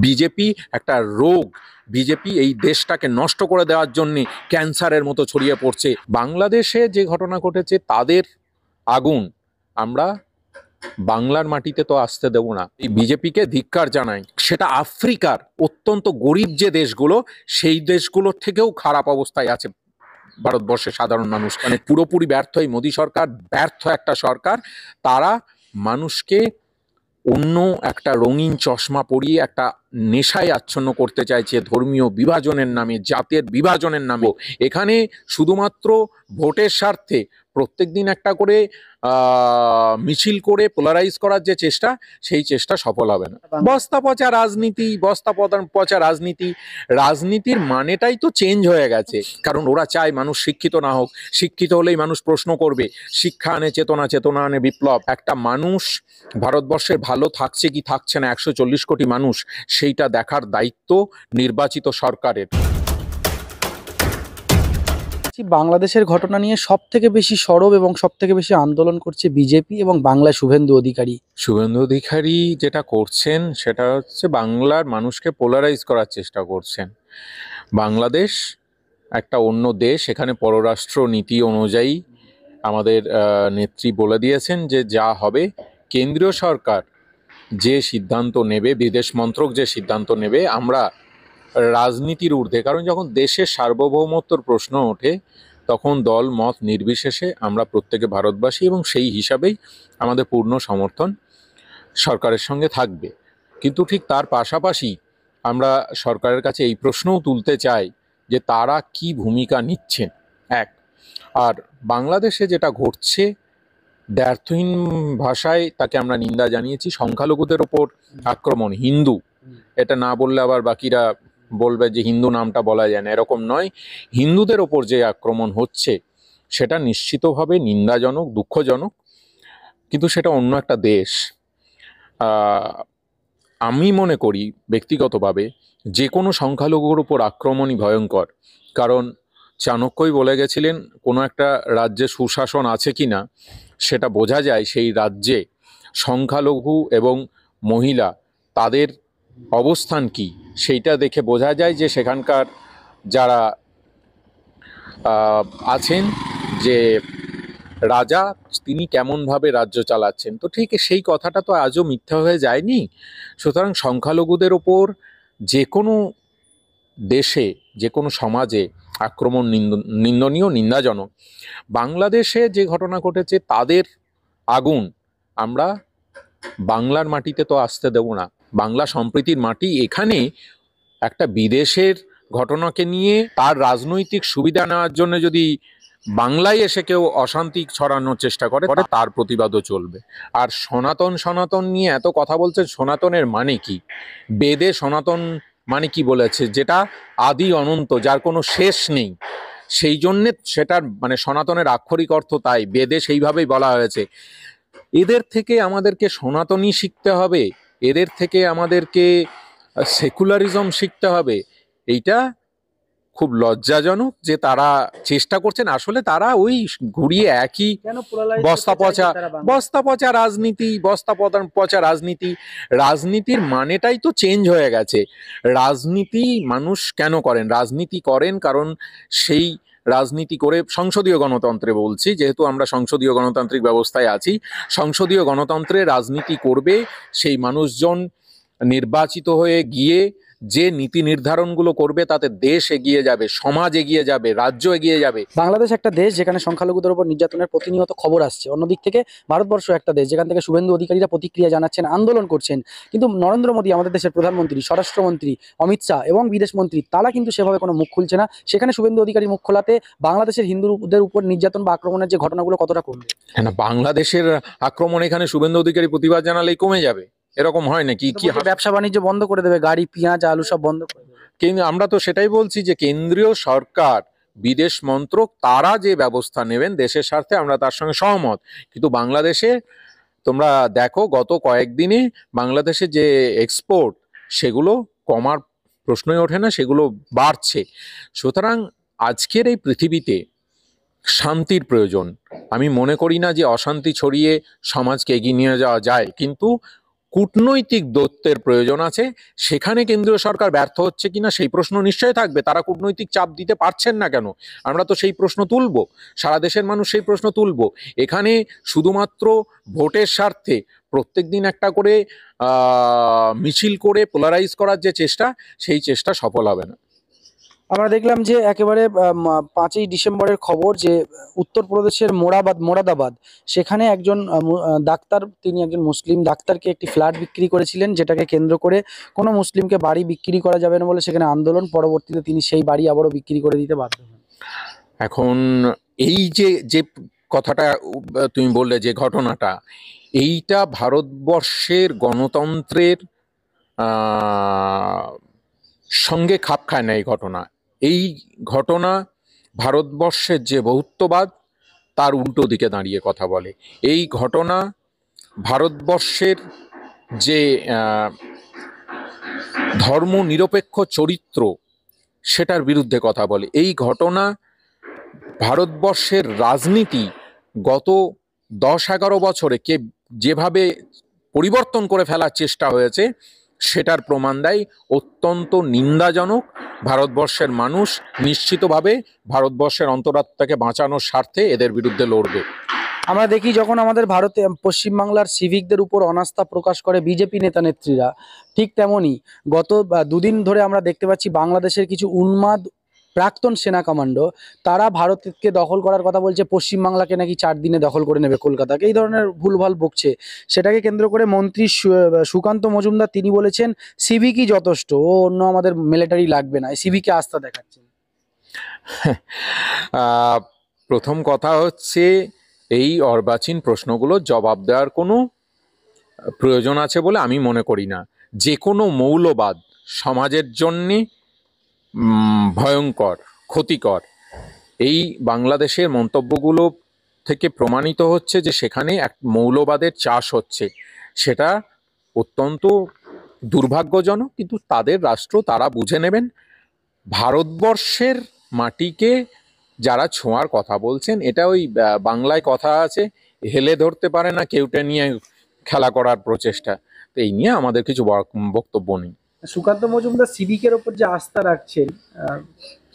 BJP একটা রোগ। BJP এই দেশটাকে নষ্ট করে দেওয়ার জন্য ক্যান্সারের মতো ছড়িয়ে পড়ছে। বাংলাদেশে যে ঘটনা ঘটেছে তাদের আগুন আমরা বাংলার মাটিতে তো আসতে দেব না। এই বিজেপিকে ধিক্কার জানাই। সেটা আফ্রিকার অত্যন্ত গরিব যে দেশগুলো, সেই দেশগুলোর থেকেও খারাপ অবস্থায় আছে ভারতবর্ষের সাধারণ মানুষ। মানে পুরোপুরি ব্যর্থ এই মোদী সরকার, ব্যর্থ একটা সরকার। তারা মানুষকে অন্য একটা রঙিন চশমা পরিয়ে একটা নেশায় আচ্ছন্ন করতে চাইছে, ধর্মীয় বিভাজনের নামে, জাতের বিভাজনের নামে। এখানে শুধুমাত্র ভোটের স্বার্থে প্রত্যেকদিন একটা করে মিছিল করে পোলারাইজ করার যে চেষ্টা, সেই চেষ্টা সফল হবে না। বস্তা পচা রাজনীতি, পচা রাজনীতি। রাজনীতির মানেটাই তো চেঞ্জ হয়ে গেছে। কারণ ওরা চায় মানুষ শিক্ষিত না হোক। শিক্ষিত হলেই মানুষ প্রশ্ন করবে। শিক্ষা আনে চেতনা, চেতনা আনে বিপ্লব। একটা মানুষ ভারতবর্ষের ভালো থাকছে কি থাকছে না 140 কোটি মানুষ, সেইটা দেখার দায়িত্ব নির্বাচিত সরকারের। বাংলাদেশের ঘটনা নিয়ে সব থেকে বেশি সরব এবং সব থেকে বেশি আন্দোলন করছে বিজেপি এবং বাংলা শুভেন্দু অধিকারী। শুভেন্দু অধিকারী যেটা করছেন সেটা হচ্ছে বাংলার মানুষকে পোলারাইজ করার চেষ্টা করছেন। বাংলাদেশ একটা অন্য দেশ, এখানে পররাষ্ট্র নীতি অনুযায়ী আমাদের নেত্রী বলে দিয়েছেন যে যা হবে কেন্দ্রীয় সরকার যে সিদ্ধান্ত নেবে, বিদেশ মন্ত্রক যে সিদ্ধান্ত নেবে, আমরা রাজনীতির ঊর্ধ্বে। কারণ যখন দেশের সার্বভৌমত্বর প্রশ্ন ওঠে তখন দল মত নির্বিশেষে আমরা প্রত্যেকে ভারতবাসী, এবং সেই হিসাবেই আমাদের পূর্ণ সমর্থন সরকারের সঙ্গে থাকবে। কিন্তু ঠিক তার পাশাপাশি আমরা সরকারের কাছে এই প্রশ্নও তুলতে চাই যে তারা কি ভূমিকা নিচ্ছেন। এক, আর বাংলাদেশে যেটা ঘটছে দ্ব্যর্থহীন ভাষায় তাকে আমরা নিন্দা জানিয়েছি। সংখ্যালঘুদের ওপর আক্রমণ, হিন্দু, এটা না বললে আবার বাকিরা বলবে যে হিন্দু নামটা বলা যায় না, এরকম নয়। হিন্দুদের ওপর যে আক্রমণ হচ্ছে সেটা নিশ্চিতভাবে নিন্দাজনক, দুঃখজনক, কিন্তু সেটা অন্য একটা দেশ। আমি মনে করি ব্যক্তিগতভাবে যে কোনো সংখ্যালঘুর উপর আক্রমণই ভয়ঙ্কর। কারণ চাণক্যই বলে গেছিলেন কোনো একটা রাজ্যে সুশাসন আছে কি না সেটা বোঝা যায় সেই রাজ্যে সংখ্যালঘু এবং মহিলা তাদের অবস্থান কি সেইটা দেখে বোঝা যায় যে সেখানকার যারা আছেন, যে রাজা, তিনি কেমনভাবে রাজ্য চালাচ্ছেন। তো ঠিক সেই কথাটা তো আজও মিথ্যা হয়ে যায়নি। সুতরাং সংখ্যালঘুদের ওপর যে কোনো দেশে, যে কোনো সমাজে আক্রমণ নিন্দনীয়, নিন্দাজনক। বাংলাদেশে যে ঘটনা ঘটেছে তাদের আগুন আমরা বাংলার মাটিতে তো আসতে দেব না। বাংলা সম্প্রীতির মাটি। এখানে একটা বিদেশের ঘটনাকে নিয়ে তার রাজনৈতিক সুবিধা নেওয়ার জন্য যদি বাংলায় এসে কেউ অশান্তি ছড়ানোর চেষ্টা করে তার প্রতিবাদও চলবে। আর সনাতন সনাতন নিয়ে এত কথা বলছে, সনাতনের মানে কি? বেদে সনাতন মানে কি বলেছে? যেটা আদি অনন্ত, যার কোনো শেষ নেই। সেই জন্যে সেটার মানে সনাতনের আক্ষরিক অর্থ তাই, বেদে সেইভাবেই বলা হয়েছে। এদের থেকে আমাদেরকে সনাতনী শিখতে হবে, এদের থেকে আমাদেরকে সেকুলারিজম শিখতে হবে। এইটা খুব লজ্জাজনক যে তারা চেষ্টা করছেন। আসলে তারা ওই ঘুরিয়ে একই বস্তা পচা রাজনীতি, পচা রাজনীতি। রাজনীতির মানেটাই তো চেঞ্জ হয়ে গেছে। রাজনীতি মানুষ কেন করেন? রাজনীতি করেন কারণ সেই রাজনীতি করে সংসদীয় গণতন্ত্রে বলছি, যেহেতু আমরা সংসদীয় গণতান্ত্রিক ব্যবস্থায় আছি, সংসদীয় গণতন্ত্রে রাজনীতি করবে সেই মানুষজন নির্বাচিত হয়ে গিয়ে যে নীতি নির্ধারণগুলো করবে তাতে দেশ এগিয়ে যাবে, সমাজ এগিয়ে যাবে, রাজ্য এগিয়ে যাবে। বাংলাদেশ একটা দেশ যেখানে সংখ্যালঘুদের উপর নির্যাতনের প্রতিনিয়ত খবর আসছে। অন্যদিক থেকে ভারতবর্ষ একটা দেশ যেখান থেকে শুভেন্দু অধিকারীরা প্রতিক্রিয়া জানাচ্ছেন, আন্দোলন করছেন। কিন্তু নরেন্দ্র মোদী, আমাদের দেশের প্রধানমন্ত্রী, স্বরাষ্ট্রমন্ত্রী অমিত শাহ এবং বিদেশ মন্ত্রী, তারা কিন্তু সেভাবে কোনো মুখ খুলছে না। সেখানে শুভেন্দু অধিকারী মুখ খোলাতে বাংলাদেশের হিন্দুদের উপর নির্যাতন বা আক্রমণের যে ঘটনাগুলো কতটা কমবে? হ্যাঁ, বাংলাদেশের আক্রমণ এখানে শুভেন্দু অধিকারী প্রতিবাদ জানালেই কমে যাবে, এরকম হয় নাকি? কি ব্যবসা বাণিজ্য বন্ধ করে দেবে, গাড়ি, পেঁয়াজ, আলু সব বন্ধ করে দেবে? কিন্তু আমরা তো সেটাই বলছি যে কেন্দ্রীয় সরকার, বিদেশ মন্ত্রক, তারা যে ব্যবস্থা নেবেন দেশের স্বার্থে আমরা তার সঙ্গে সহমত। কিন্তু বাংলাদেশে তোমরা দেখো গত কয়েকদিনে বাংলাদেশে যে এক্সপোর্ট, সেগুলো কমার প্রশ্নই ওঠে না, সেগুলো বাড়ছে। সুতরাং আজকের এই পৃথিবীতে শান্তির প্রয়োজন। আমি মনে করি না যে অশান্তি ছড়িয়ে সমাজকে এগিয়ে নিয়ে যাওয়া যায়, কিন্তু কূটনৈতিক দৌত্যের প্রয়োজন আছে। সেখানে কেন্দ্রীয় সরকার ব্যর্থ হচ্ছে কিনা সেই প্রশ্ন নিশ্চয়ই থাকবে। তারা কূটনৈতিক চাপ দিতে পারছেন না কেন, আমরা তো সেই প্রশ্ন তুলব, সারা দেশের মানুষ সেই প্রশ্ন তুলব। এখানে শুধুমাত্র ভোটের স্বার্থে প্রত্যেকদিন একটা করে মিছিল করে পোলারাইজ করার যে চেষ্টা, সেই চেষ্টা সফল হবে না। আমরা দেখলাম যে একেবারে 5ই ডিসেম্বরের খবর যে উত্তরপ্রদেশের মোরাদাবাদ সেখানে একজন ডাক্তার, তিনি একজন মুসলিম ডাক্তারকে একটি ফ্ল্যাট বিক্রি করেছিলেন, যেটাকে কেন্দ্র করে কোনো মুসলিমকে বাড়ি বিক্রি করা যাবে না বলে সেখানে আন্দোলন, পরবর্তীতে তিনি সেই বাড়ি আবারও বিক্রি করে দিতে বাধ্য হন। এখন এই যে যে কথাটা তুমি বললে, যে ঘটনাটা, এইটা ভারতবর্ষের গণতন্ত্রের সঙ্গে খাপ খায় না। এই ঘটনা, এই ঘটনা ভারতবর্ষের যে বহুত্ববাদ তার উল্টো দিকে দাঁড়িয়ে কথা বলে। এই ঘটনা ভারতবর্ষের যে ধর্ম নিরপেক্ষ চরিত্র সেটার বিরুদ্ধে কথা বলে। এই ঘটনা ভারতবর্ষের রাজনীতি গত 10-11 বছরে যেভাবে পরিবর্তন করে ফেলার চেষ্টা হয়েছে সেটার প্রমাণ দেয়। অত্যন্ত নিন্দাজনক। ভারতবর্ষের মানুষ নিশ্চিতভাবে ভারতবর্ষের অন্তরাত্মাকে বাঁচানোর স্বার্থে এদের বিরুদ্ধে লড়বে। আমরা দেখি যখন আমাদের ভারতে পশ্চিমবাংলার সিভিকদের উপর অনাস্থা প্রকাশ করে বিজেপি নেতা নেত্রীরা, ঠিক তেমনি গত 2 দিন ধরে আমরা দেখতে পাচ্ছি বাংলাদেশের কিছু উন্মাদ প্রাক্তন সেনা কমান্ডো, তারা ভারতকে দখল করার কথা বলছে, পশ্চিমবাংলাকে নাকি 4 দিনে দখল করে নেবে কলকাতাকে, এই ধরনের ভুলভাল বকছে। সেটাকে কেন্দ্র করে মন্ত্রী সুকান্ত মজুমদার তিনি বলেছেন সিভিকই যথেষ্ট, ও অন্য আমাদের মিলিটারি লাগবে না, সিভিকে আস্থা দেখাচ্ছেন। প্রথম কথা হচ্ছে, এই অর্বাচীন প্রশ্নগুলোর জবাব দেওয়ার কোনো প্রয়োজন আছে বলে আমি মনে করি না। যে কোনো মৌলবাদ সমাজের জন্যে ভয়ঙ্কর, ক্ষতিকর। এই বাংলাদেশের মন্তব্যগুলো থেকে প্রমাণিত হচ্ছে যে সেখানে এক মৌলবাদের চাষ হচ্ছে। সেটা অত্যন্ত দুর্ভাগ্যজনক, কিন্তু তাদের রাষ্ট্র, তারা বুঝে নেবেন। ভারতবর্ষের মাটিকে যারা ছোঁয়ার কথা বলছেন, এটা ওই বাংলায় কথা আছে, হেলে ধরতে পারে না কেউটে নিয়ে খেলা করার প্রচেষ্টা। তো এই নিয়ে আমাদের কিছু বক্তব্য নেই। সুকান্ত মজুমদার সিভিকের ওপর যে আস্থা রাখছেন,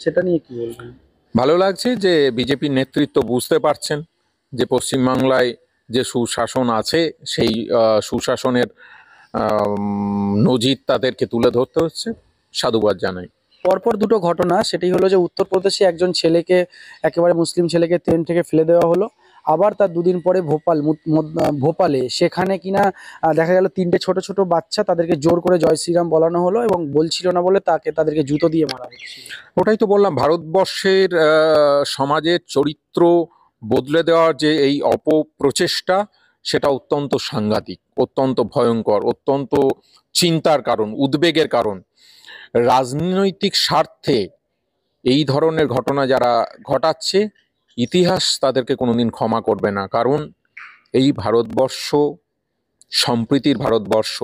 সেটা নিয়ে কি বলবেন? ভালো লাগছে যে বিজেপির নেতৃত্ব বুঝতে পারছেন যে পশ্চিমবাংলায় যে সুশাসন আছে, সেই সুশাসনের নজির তাদেরকে তুলে ধরতে হচ্ছে। সাধুবাদ জানাই। পরপর দুটো ঘটনা, সেটি হলো যে উত্তরপ্রদেশে একজন ছেলেকে, একেবারে মুসলিম ছেলেকে ট্রেন থেকে ফেলে দেওয়া হলো। আবার তার 2 দিন পরে ভোপালে সেখানে কিনা দেখা গেল 3টে ছোট ছোট বাচ্চা, তাদেরকে জোর করে জয় শ্রীরাম বলানো হলো এবং বলছিল না বলে তাদেরকে জুতো দিয়ে মারা হচ্ছিল। ওটাই তো বললাম, ভারতবর্ষের সমাজের চরিত্র বদলে দেওয়ার যে এই অপপ্রচেষ্টা, সেটা অত্যন্ত সাংঘাতিক, অত্যন্ত ভয়ঙ্কর, অত্যন্ত চিন্তার কারণ, উদ্বেগের কারণ। রাজনৈতিক স্বার্থে এই ধরনের ঘটনা যারা ঘটাচ্ছে, ইতিহাস তাদেরকে কোনোদিন ক্ষমা করবে না। কারণ এই ভারতবর্ষ সম্প্রীতির ভারতবর্ষ।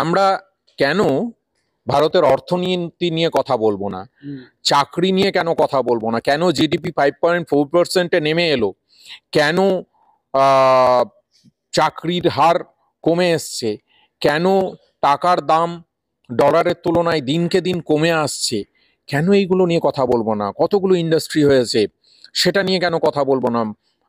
আমরা কেন ভারতের অর্থনীতি নিয়ে কথা বলবো না, চাকরি নিয়ে কেন কথা বলবো না, কেন জিডিপি 5.4% নেমে এলো, কেন চাকরির হার কমে এসছে, কেন টাকার দাম ডলারের তুলনায় দিনকে দিন কমে আসছে, কেন এইগুলো নিয়ে কথা বলবো না? কতগুলো ইন্ডাস্ট্রি হয়েছে, সেটা নিয়ে কেন কথা বলবো না?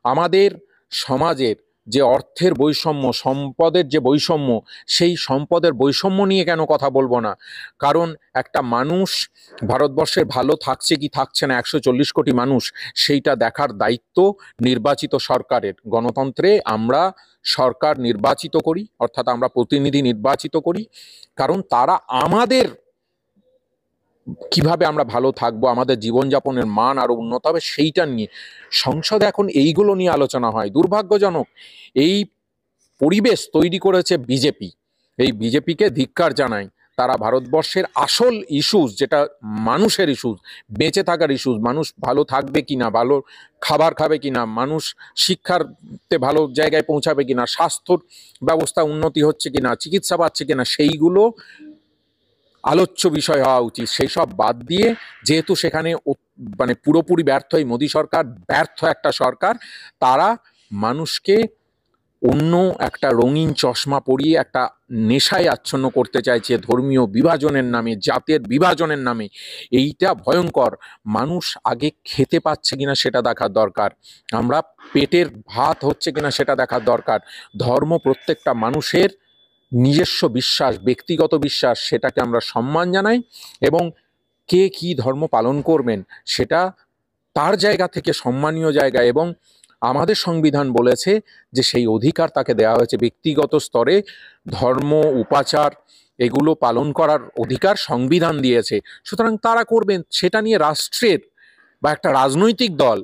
আমাদের সমাজের যে অর্থের বৈষম্য, সম্পদের যে বৈষম্য, সেই সম্পদের বৈষম্য নিয়ে কেন কথা বলবো না? কারণ একটা মানুষ ভারতবর্ষের ভালো থাকছে কি থাকছে না, 140 কোটি মানুষ, সেইটা দেখার দায়িত্ব নির্বাচিত সরকারের। গণতন্ত্রে আমরা সরকার নির্বাচিত করি, অর্থাৎ আমরা প্রতিনিধি নির্বাচিত করি, কারণ তারা আমাদের কিভাবে আমরা ভালো থাকবো, আমাদের জীবনযাপনের মান আরো উন্নত হবে, সেইটা নিয়ে সংসদে এখন এইগুলো নিয়ে আলোচনা হয়। দুর্ভাগ্যজনক। এই পরিবেশ তৈরি করেছে বিজেপি। এই বিজেপিকে ধিক্কার জানাই। তারা ভারতবর্ষের আসল ইস্যুস, যেটা মানুষের ইস্যুস, বেঁচে থাকার ইস্যুস, মানুষ ভালো থাকবে কিনা, ভালো খাবার খাবে কিনা, মানুষ শিক্ষাতে ভালো জায়গায় পৌঁছাবে কিনা, স্বাস্থ্য ব্যবস্থা উন্নতি হচ্ছে কিনা, চিকিৎসা পাচ্ছে কিনা, সেইগুলো আলোচ্য বিষয় হওয়া উচিত। সেই সব বাদ দিয়ে, যেহেতু সেখানে মানে পুরোপুরি ব্যর্থ এই মোদী সরকার, ব্যর্থ একটা সরকার, তারা মানুষকে অন্য একটা রঙিন চশমা পরিয়ে একটা নেশায় আচ্ছন্ন করতে চাইছে ধর্মীয় বিভাজনের নামে, জাতের বিভাজনের নামে। এইটা ভয়ঙ্কর। মানুষ আগে খেতে পাচ্ছে কিনা সেটা দেখার দরকার, আমরা পেটের ভাত হচ্ছে কিনা সেটা দেখার দরকার। ধর্ম প্রত্যেকটা মানুষের নিজস্ব বিশ্বাস, ব্যক্তিগত বিশ্বাস, সেটাকে আমরা সম্মান জানাই এবং কে কি ধর্ম পালন করবেন সেটা তার জায়গা থেকে সম্মানীয় জায়গা। এবং আমাদের সংবিধান বলেছে যে সেই অধিকার তাকে দেওয়া হয়েছে। ব্যক্তিগত স্তরে ধর্ম উপাচার এগুলো পালন করার অধিকার সংবিধান দিয়েছে, সুতরাং তারা করবেন। সেটা নিয়ে রাষ্ট্রের বা একটা রাজনৈতিক দল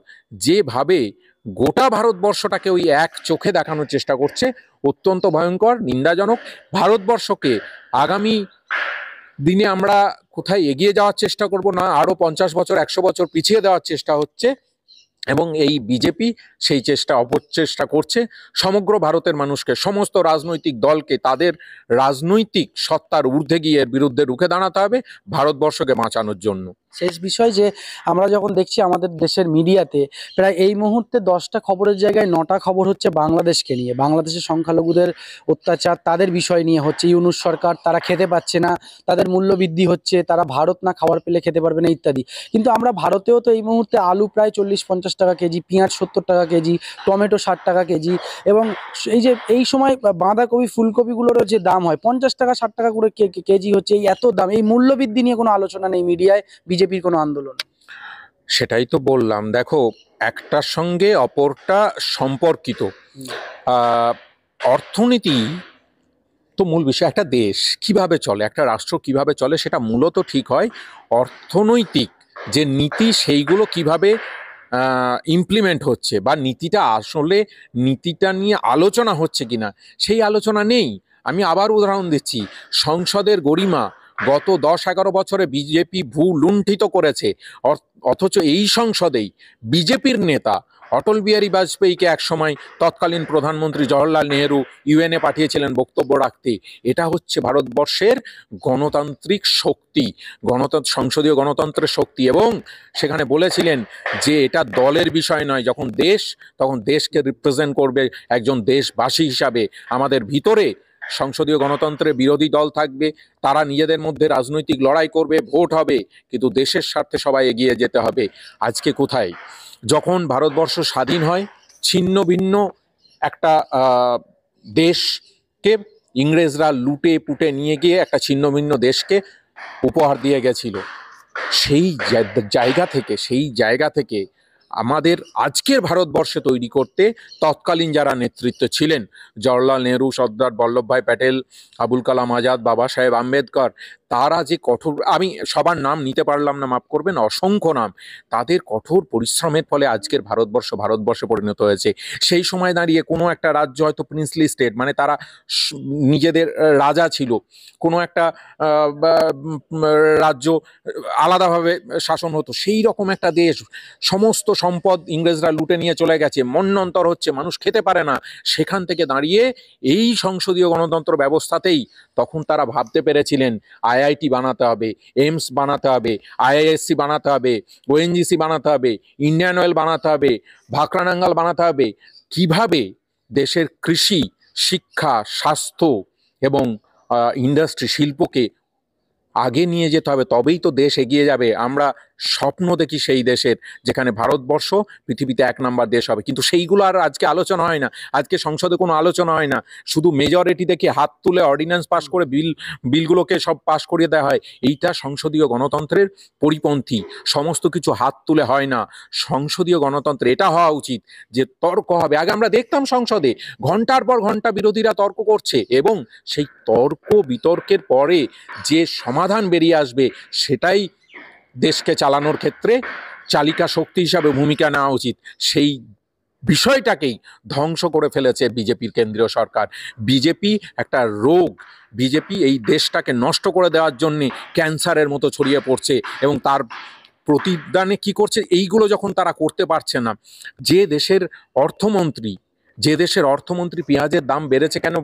যেভাবে গোটা ভারতবর্ষটাকে ওই এক চোখে দেখানোর চেষ্টা করছে, অত্যন্ত ভয়ঙ্কর, নিন্দাজনক। ভারতবর্ষকে আগামী দিনে আমরা কোথায় এগিয়ে যাওয়ার চেষ্টা করব না, আরো 50 বছর 100 বছর পিছিয়ে দেওয়ার চেষ্টা হচ্ছে। এবং এই বিজেপি সেই অপচেষ্টা করছে। সমগ্র ভারতের মানুষকে, সমস্ত রাজনৈতিক দলকে তাদের রাজনৈতিক সত্তার ঊর্ধ্বে গিয়ে এর বিরুদ্ধে রুখে দাঁড়াতে হবে ভারতবর্ষকে বাঁচানোর জন্য। শেষ বিষয় যে আমরা যখন দেখছি আমাদের দেশের মিডিয়াতে প্রায় এই মুহূর্তে 10টা খবরের জায়গায় 9টা খবর হচ্ছে বাংলাদেশকে নিয়ে, বাংলাদেশের সংখ্যালঘুদের অত্যাচার, তাদের বিষয় নিয়ে হচ্ছে। ইউনূস সরকার, তারা খেতে পাচ্ছে না, তাদের মূল্য বৃদ্ধি হচ্ছে, তারা ভারত না খাবার পেলে খেতে পারবে না ইত্যাদি। কিন্তু আমরা ভারতেও তো এই মুহূর্তে আলু প্রায় 40-50 টাকা কেজি, পেঁয়াজ 70 টাকা কেজি, টমেটো 60 টাকা কেজি, এবং এই যে এই সময় বাঁধাকপি ফুলকপিগুলোরও যে দাম হয় 50 টাকা 60 টাকা করে কেজি হচ্ছে। এই এত দাম, এই মূল্য বৃদ্ধি নিয়ে কোনো আলোচনা নেই মিডিয়ায়, বিজেপির কোনো আন্দোলন। সেটাই তো বললাম, দেখো একটার সঙ্গে অপরটা সম্পর্কিত। অর্থনীতি তো মূল বিষয়। একটা দেশ কিভাবে চলে, একটা রাষ্ট্র কিভাবে চলে, সেটা মূলত ঠিক হয় অর্থনৈতিক যে নীতি সেইগুলো কিভাবে ইমপ্লিমেন্ট হচ্ছে, বা নীতিটা নিয়ে আলোচনা হচ্ছে কিনা, সেই আলোচনা নেই। আমি আবার উদাহরণ দিচ্ছি, সংসদের গরিমা গত 10-11 বছরে বিজেপি লুণ্ঠিত করেছে। অথচ এই সংসদেই বিজেপির নেতা অটল বিহারী বাজপেয়ীকে একসময় তৎকালীন প্রধানমন্ত্রী জওহরলাল নেহেরু ইউএনএ পাঠিয়েছিলেন বক্তব্য রাখতে। এটা হচ্ছে ভারতবর্ষের গণতান্ত্রিক শক্তি, সংসদীয় গণতন্ত্রের শক্তি। এবং সেখানে বলেছিলেন যে এটা দলের বিষয় নয়, তখন দেশকে রিপ্রেজেন্ট করবে একজন দেশবাসী হিসাবে। আমাদের ভিতরে সংসদীয় গণতন্ত্রে বিরোধী দল থাকবে, তারা নিজেদের মধ্যে রাজনৈতিক লড়াই করবে, ভোট হবে, কিন্তু দেশের স্বার্থে সবাই এগিয়ে যেতে হবে। আজকে কোথায়? যখন ভারতবর্ষ স্বাধীন হয়, ছিন্ন ভিন্ন একটা দেশকে ইংরেজরা লুটে পুটে নিয়ে গিয়ে একটা ছিন্ন ভিন্ন দেশকে উপহার দিয়ে গেছিল। সেই জায়গা থেকে আমাদের আজকের ভারতবর্ষে তৈরি করতে তৎকালীন যারা নেতৃত্ব ছিলেন, জওহরলাল নেহরু, সর্দার বল্লভভাই প্যাটেল, আবুল কালাম আজাদ, বাবা সাহেব আম্বেদকর, তারা যে কঠোর, আমি সবার নাম নিতে পারলাম না, মাফ করবেন, অসংখ্য নাম, তাদের কঠোর পরিশ্রমের ফলে আজকের ভারতবর্ষে পরিণত হয়েছে। সেই সময় দাঁড়িয়ে কোনো একটা রাজ্য হয়তো প্রিন্সলি স্টেট, মানে তারা নিজেদের রাজা ছিল, কোনো একটা রাজ্য আলাদাভাবে শাসন হতো, সেই রকম একটা দেশ, সমস্ত সম্পদ ইংরেজরা লুটে নিয়ে চলে গেছে, মন্বন্তর হচ্ছে, মানুষ খেতে পারে না। সেখান থেকে দাঁড়িয়ে এই সংসদীয় গণতন্ত্র ব্যবস্থাতেই তখন তারা ভাবতে পেরেছিলেন আইআইটি বানাতে হবে, এইমস বানাতে হবে, আইআইএসসি বানাতে হবে, ওএনজিসি বানাতে হবে, ইন্ডিয়ান অয়েল বানাতে হবে, ভাকরানাঙ্গাল বানাতে হবে। কিভাবে দেশের কৃষি, শিক্ষা, স্বাস্থ্য এবং ইন্ডাস্ট্রি, শিল্পকে আগে নিয়ে যেতে হবে, তবেই তো দেশ এগিয়ে যাবে। আমরা স্বপ্ন দেখি সেই দেশের, যেখানে ভারতবর্ষ পৃথিবীতে 1 নম্বর দেশ হবে, কিন্তু সেইগুলো আর আজকে আলোচনা হয় না। আজকে সংসদে কোনো আলোচনা হয় না, শুধু মেজরিটি দেখে হাত তুলে অর্ডিন্যান্স পাস করে বিলগুলোকে সব পাস করিয়ে দেওয়া হয়। এইটা সংসদীয় গণতন্ত্রের পরিপন্থী। সমস্ত কিছু হাত তুলে হয় না। সংসদীয় গণতন্ত্রে এটা হওয়া উচিত যে তর্ক হবে। আগে আমরা দেখতাম সংসদে ঘন্টার পর ঘন্টা বিরোধীরা তর্ক করছে, এবং সেই বিতর্কের পরে যে সমাধান বেরিয়ে আসবে সেটাই দেশকে চালানোর ক্ষেত্রে চালিকা শক্তি হিসাবে ভূমিকা নেওয়া উচিত। সেই বিষয়টাকেই ধ্বংস করে ফেলেছে বিজেপির কেন্দ্রীয় সরকার। বিজেপি একটা রোগ। বিজেপি এই দেশটাকে নষ্ট করে দেওয়ার জন্য ক্যান্সারের মতো ছড়িয়ে পড়ছে, এবং তার প্রতিদানে কি করছে, এইগুলো যখন তারা করতে পারছে না, যে দেশের অর্থমন্ত্রী যে দেশের অর্থমন্ত্রী পেঁয়াজের দাম বেড়েছে কেন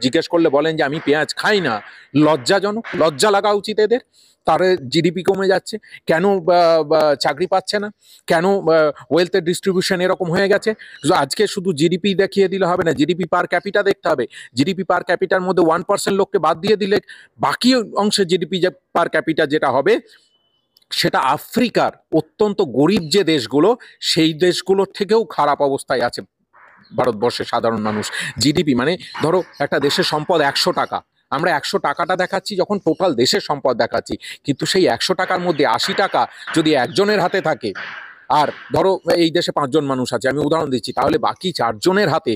জিজ্ঞেস করলে বলেন যে আমি পেঁয়াজ খাই না। লজ্জাজনক, লজ্জা লাগা উচিত এদের। তার জিডিপি কমে যাচ্ছে কেন, চাকরি পাচ্ছে না কেন, ওয়েলথের ডিস্ট্রিবিউশন এরকম হয়ে গেছে। আজকে শুধু জিডিপি দেখিয়ে দিলে হবে না, জিডিপি পার ক্যাপিটা দেখতে হবে। জিডিপি পার ক্যাপিটার মধ্যে 1% লোককে বাদ দিয়ে দিলে বাকি অংশে জিডিপি পার ক্যাপিটা যেটা হবে সেটা আফ্রিকার অত্যন্ত গরিব যে দেশগুলো সেই দেশগুলোর থেকেও খারাপ অবস্থায় আছে ভারতবর্ষের সাধারণ মানুষ। জিডিপি মানে ধরো একটা দেশের সম্পদ 100 টাকা, আমরা 100 টাকাটা দেখাচ্ছি যখন টোটাল দেশের সম্পদ দেখাচ্ছি, কিন্তু সেই 100 টাকার মধ্যে 80 টাকা যদি একজনের হাতে থাকে, আর ধরো এই দেশে 5 জন মানুষ আছে, আমি উদাহরণ দিচ্ছি, তাহলে বাকি 4 জনের হাতে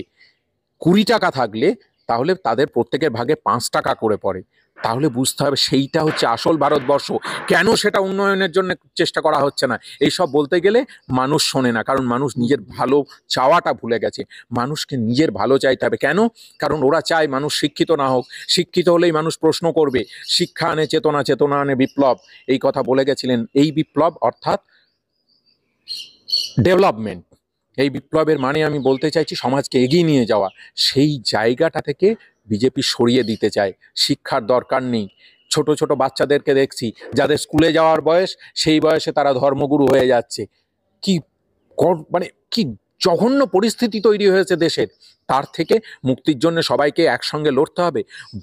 20 টাকা থাকলে তাহলে তাদের প্রত্যেকের ভাগে 5 টাকা করে পড়ে। তাহলে বুঝতে হবে সেইটা হচ্ছে আসল ভারতবর্ষ। কেন সেটা উন্নয়নের জন্য চেষ্টা করা হচ্ছে না? এইসব বলতে গেলে মানুষ শোনে না, কারণ মানুষ নিজের ভালো চাওয়াটা ভুলে গেছে। মানুষকে নিজের ভালো চাইতে হবে। কেন? কারণ ওরা চায় মানুষ শিক্ষিত না হোক। শিক্ষিত হলেই মানুষ প্রশ্ন করবে। শিক্ষা আনে চেতনা, চেতনা আনে বিপ্লব, এই কথা বলে গেছিলেন। এই বিপ্লব অর্থাৎ ডেভেলপমেন্ট। এই বিপ্লবের মানে আমি বলতে চাইছি সমাজকে এগিয়ে নিয়ে যাওয়া। সেই জায়গাটা থেকে বিজেপি সরিয়ে দিতে চায়। শিক্ষার দরকার নেই। ছোট ছোট বাচ্চাদেরকে দেখছি যাদের স্কুলে যাওয়ার বয়স, সেই বয়সে তারা ধর্মগুরু হয়ে যাচ্ছে। কি মানে কি জঘন্য পরিস্থিতি তৈরি হয়েছে দেশের। তার থেকে মুক্তির জন্য সবাইকে একসঙ্গে লড়তে হবে।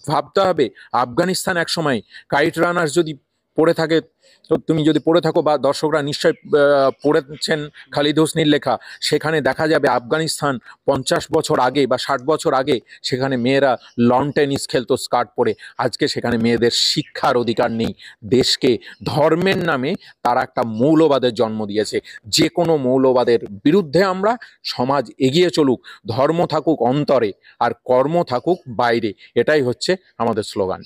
ভাবতে হবে আফগানিস্তান একসময় কাইট রানার্স যদি পড়ে থাকে, তো তুমি যদি পড়ে থাকো বা দর্শকরা নিশ্চয় পড়েছেন খালিদ হোসনির লেখা, সেখানে দেখা যাবে আফগানিস্তান 50 বছর আগে বা 60 বছর আগে সেখানে মেয়েরা লন টেনিস খেলতো স্কার্ট পরে। আজকে সেখানে মেয়েদের শিক্ষার অধিকার নেই। দেশকে ধর্মের নামে তারা একটা মৌলবাদের জন্ম দিয়েছে। যে কোনো মৌলবাদের বিরুদ্ধে আমরা। সমাজ এগিয়ে চলুক, ধর্ম থাকুক অন্তরে আর কর্ম থাকুক বাইরে, এটাই হচ্ছে আমাদের স্লোগান।